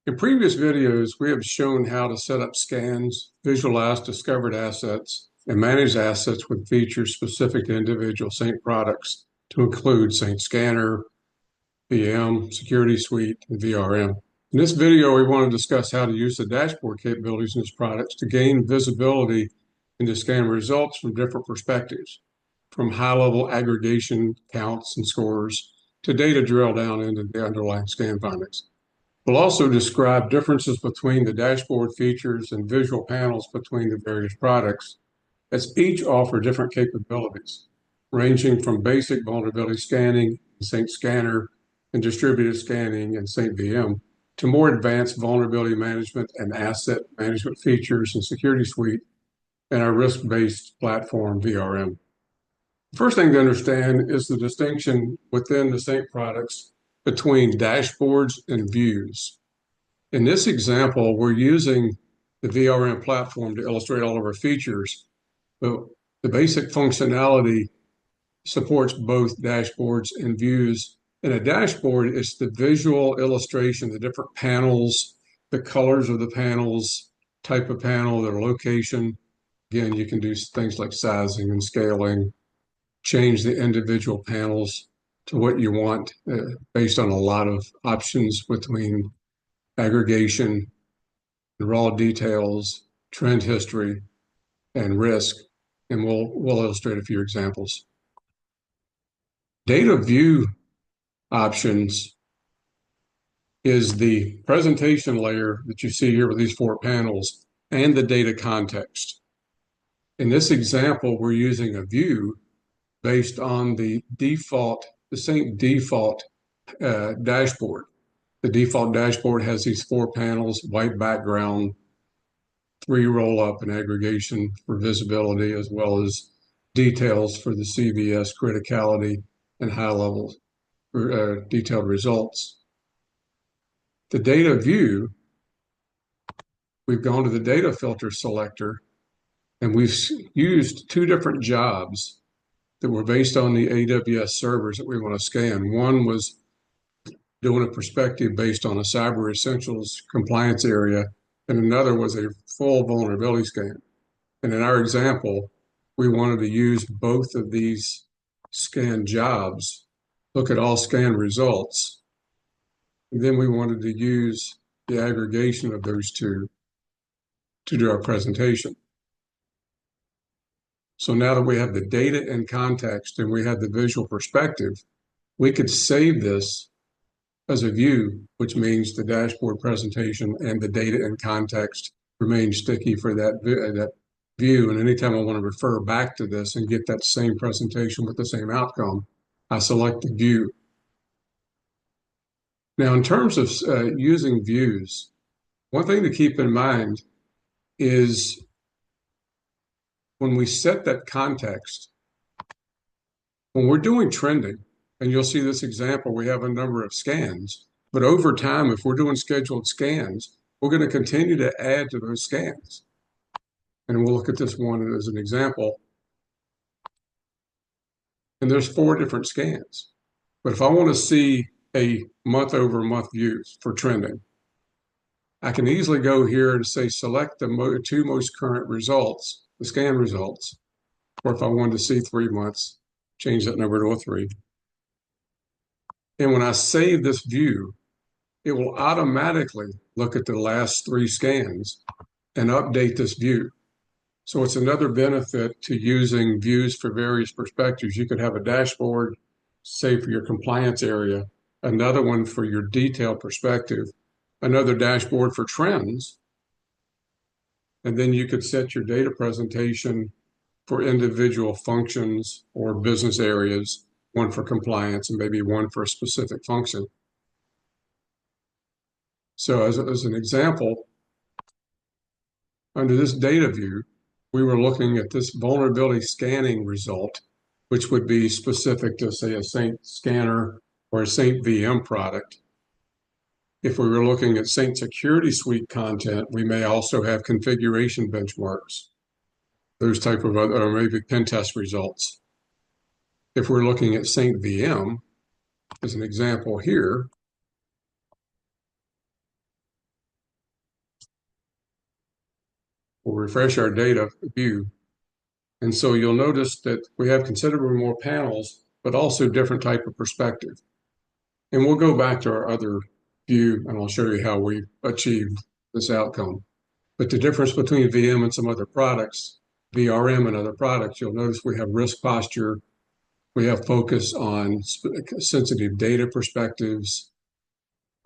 In previous videos, we have shown how to set up scans, visualize discovered assets, and manage assets with features specific to individual Sync products to include Sync Scanner, VM, Security Suite, and VRM. In this video, we want to discuss how to use the dashboard capabilities in these products to gain visibility into scan results from different perspectives, from high-level aggregation counts and scores to data drill down into the underlying scan findings. We'll also describe differences between the dashboard features and visual panels between the various products, as each offer different capabilities, ranging from basic vulnerability scanning, Sync Scanner, and distributed scanning and Sync VM, to more advanced vulnerability management and asset management features in Security Suite and our risk-based platform, VRM. The first thing to understand is the distinction within the Sync products between dashboards and views. In this example, we're using the VRM platform to illustrate all of our features, but the basic functionality supports both dashboards and views. In a dashboard, it's the visual illustration, the different panels, the colors of the panels, type of panel, their location. Again, you can do things like sizing and scaling, change the individual panels to what you want based on a lot of options between aggregation, raw details, trend history, and risk. And we'll illustrate a few examples. Data view options is the presentation layer that you see here with these four panels and the data context. In this example, we're using a view based on the Sync default dashboard. The default dashboard has these four panels: white background, 3 roll-up and aggregation for visibility, as well as details for the CVS criticality and high-level detailed results. The data view, we've gone to the data filter selector, and we've used two different jobs that were based on the AWS servers that we want to scan. One was doing a perspective based on a Cyber Essentials compliance area, and another was a full vulnerability scan. And in our example, we wanted to use both of these scan jobs, look at all scan results, and then we wanted to use the aggregation of those two to do our presentation. So now that we have the data in context and we have the visual perspective, we could save this as a view, which means the dashboard presentation and the data in context remain sticky for that view. And anytime I want to refer back to this and get that same presentation with the same outcome, I select the view. Now, in terms of using views, one thing to keep in mind is when we set that context, when we're doing trending, and you'll see this example, we have a number of scans, but over time, if we're doing scheduled scans, we're going to continue to add to those scans. And we'll look at this one as an example. And there's 4 different scans. But if I want to see a month-over-month views for trending, I can easily go here and say, select the 2 most current results, the scan results. Or if I wanted to see 3 months, change that number to a 3. And when I save this view, it will automatically look at the last 3 scans and update this view. So it's another benefit to using views for various perspectives. You could have a dashboard, say for your compliance area, another one for your detail perspective, another dashboard for trends, and then you could set your data presentation for individual functions or business areas, one for compliance and maybe one for a specific function. So as an example, under this data view, we were looking at this vulnerability scanning result, which would be specific to, say, a Sync Scanner or a Sync VM product. If we were looking at Sync Security Suite content, we may also have configuration benchmarks, those type of other, or maybe pen test results. If we're looking at Sync VM, as an example here, we'll refresh our data view. And so you'll notice that we have considerably more panels, but also different type of perspective. And we'll go back to our other view and I'll show you how we achieved this outcome. But the difference between VM and some other products, VRM and other products, you'll notice we have risk posture, we have focus on sensitive data perspectives,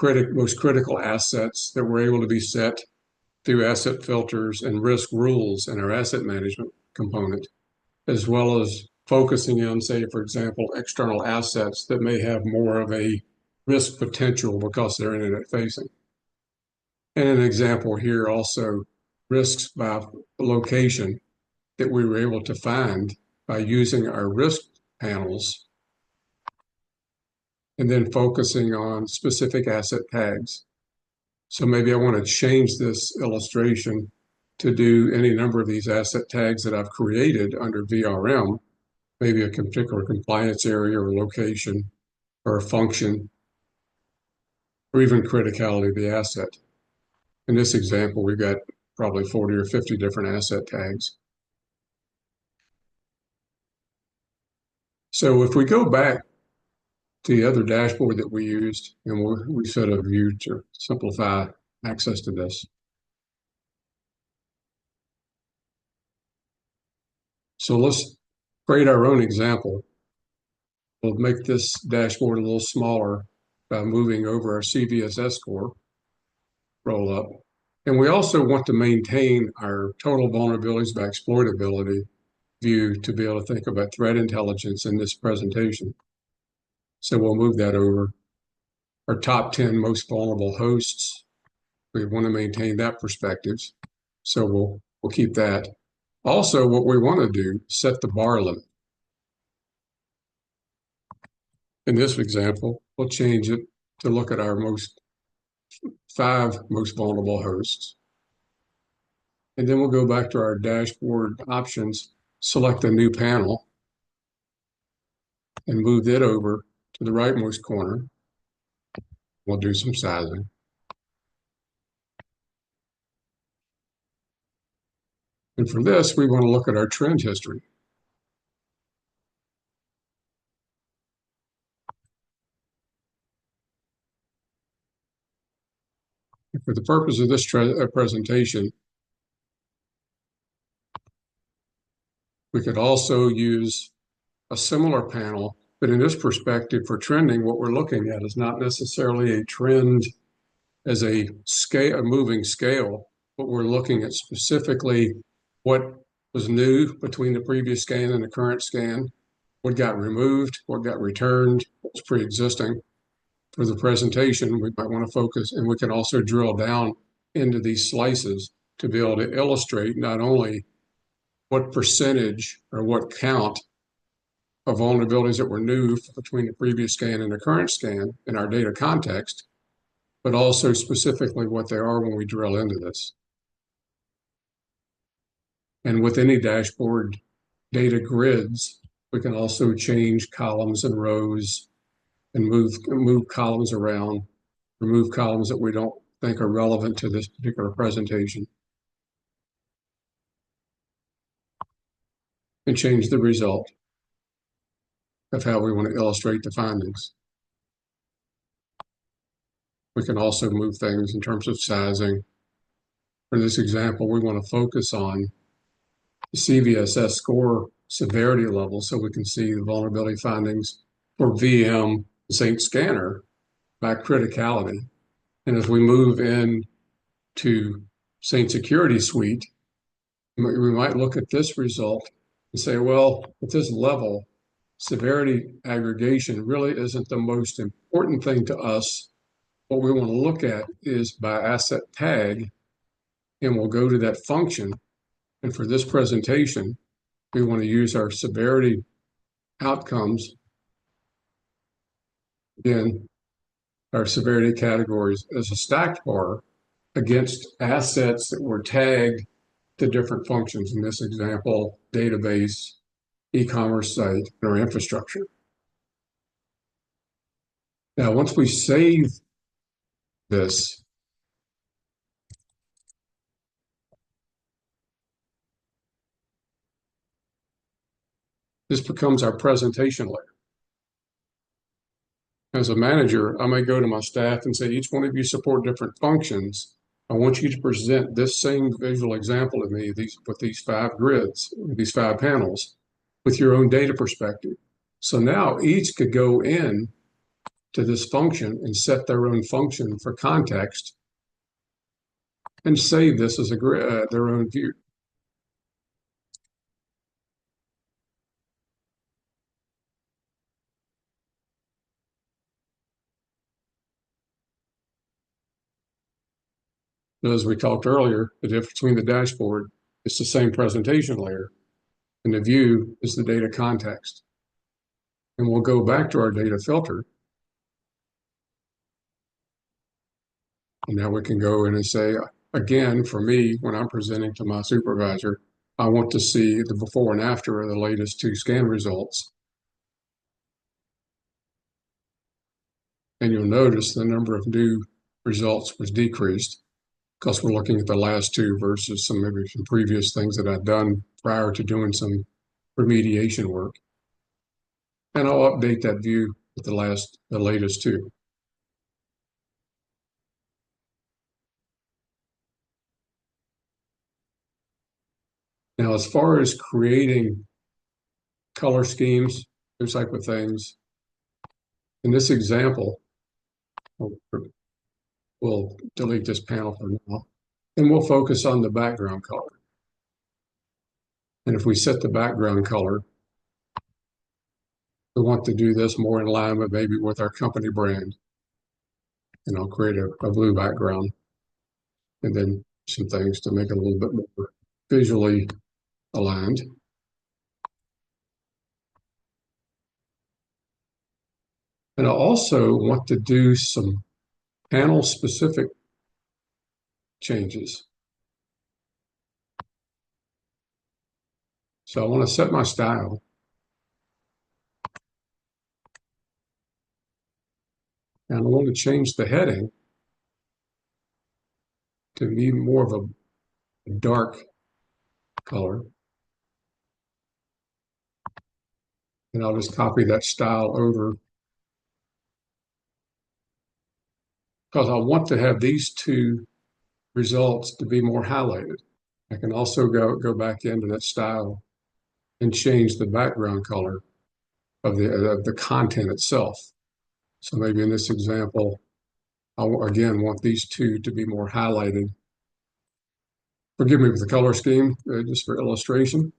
most critical assets that were able to be set through asset filters and risk rules in our asset management component, as well as focusing on, say, for example, external assets that may have more of a risk potential because they're internet facing. And an example here also, risks by location that we were able to find by using our risk panels and then focusing on specific asset tags. So maybe I want to change this illustration to do any number of these asset tags that I've created under VRM, maybe a particular compliance area or location or a function, or even criticality of the asset. In this example, we've got probably 40 or 50 different asset tags. So if we go back to the other dashboard that we used, and we set a view to simplify access to this. So let's create our own example. We'll make this dashboard a little smaller by moving over our CVSS score, roll up. And we also want to maintain our total vulnerabilities by exploitability view to be able to think about threat intelligence in this presentation. So we'll move that over. Our top 10 most vulnerable hosts, we want to maintain that perspective. So we'll keep that. Also, what we want to do, set the bar limit. In this example, we'll change it to look at our 5 most vulnerable hosts. And then we'll go back to our dashboard options, select a new panel, and move it over to the rightmost corner. We'll do some sizing. And for this, we want to look at our trend history. And for the purpose of this presentation, we could also use a similar panel, but in this perspective for trending, what we're looking at is not necessarily a trend as a scale, a moving scale, but we're looking at specifically what was new between the previous scan and the current scan, what got removed, what got returned, what was pre-existing. For the presentation, we might want to focus, and we can also drill down into these slices to be able to illustrate not only what percentage or what count of vulnerabilities that were new between the previous scan and the current scan in our data context, but also specifically what they are when we drill into this. And with any dashboard data grids, we can also change columns and rows and move columns around, remove columns that we don't think are relevant to this particular presentation, and change the result of how we want to illustrate the findings. We can also move things in terms of sizing. For this example, we want to focus on the CVSS score severity level so we can see the vulnerability findings for VM Saint Scanner by criticality. And as we move in to Saint Security Suite, we might look at this result and say, well, at this level, severity aggregation really isn't the most important thing to us. What we want to look at is by asset tag, and we'll go to that function. And for this presentation, we want to use our severity outcomes, again, our severity categories as a stacked bar against assets that were tagged to different functions. In this example, database, e-commerce site, or infrastructure. Now, once we save this, This becomes our presentation layer. As a manager, I may go to my staff and say, each one of you support different functions. I want you to present this same visual example to me with these 5 grids, these 5 panels, with your own data perspective. So now each could go in to this function and set their own function for context and save this as their own view. As we talked earlier, the difference between the dashboard is the same presentation layer, and the view is the data context. And we'll go back to our data filter. And now we can go in and say, again, for me, when I'm presenting to my supervisor, I want to see the before and after of the latest 2 scan results. And you'll notice the number of new results was decreased because we're looking at the last 2 versus maybe some previous things that I'd done prior to doing some remediation work. And I'll update that view with the latest 2. Now, as far as creating color schemes, those type of things, in this example, we'll delete this panel for now, and we'll focus on the background color. And if we set the background color, we want to do this more in line with maybe with our company brand. And I'll create a blue background and then some things to make it a little bit more visually aligned. And I also want to do some panel specific changes. So I want to set my style. And I want to change the heading to be more of a dark color. And I'll just copy that style over because I want to have these 2 results to be more highlighted. I can also go back into that style and change the background color of the content itself. So maybe in this example, I again want these 2 to be more highlighted. Forgive me with the color scheme, just for illustration.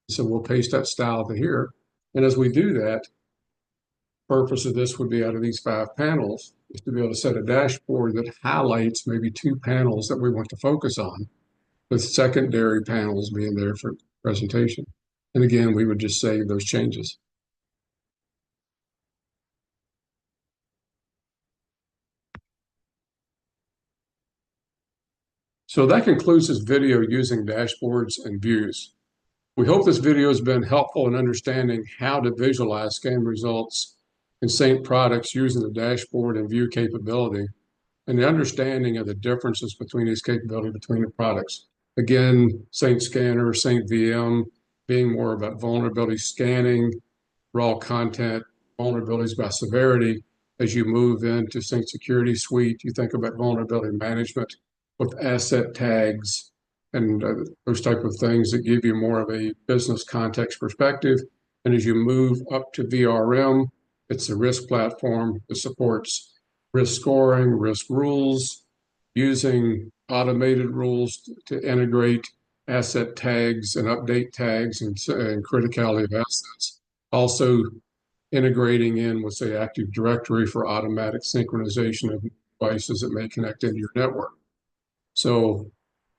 So we'll paste that style to here. And as we do that, purpose of this would be out of these 5 panels is to be able to set a dashboard that highlights maybe 2 panels that we want to focus on, with secondary panels being there for presentation. And again, we would just save those changes. So that concludes this video using dashboards and views. We hope this video has been helpful in understanding how to visualize scan results in Saint products using the dashboard and view capability, and the understanding of the differences between these capabilities between the products. Again, Saint Scanner, Saint VM being more about vulnerability scanning, raw content, vulnerabilities by severity. As you move into Saint Security Suite, you think about vulnerability management with asset tags and those type of things that give you more of a business context perspective. And as you move up to VRM, it's a risk platform that supports risk scoring, risk rules, using automated rules to integrate asset tags and update tags and criticality of assets. Also integrating in with, say, Active Directory for automatic synchronization of devices that may connect into your network. So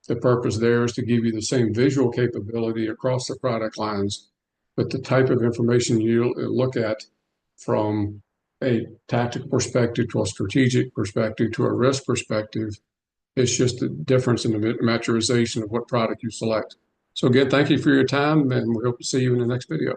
the purpose there is to give you the same visual capability across the product lines, but the type of information you look at from a tactical perspective to a strategic perspective to a risk perspective, it's just a difference in the maturization of what product you select. So again, thank you for your time, and we hope to see you in the next video.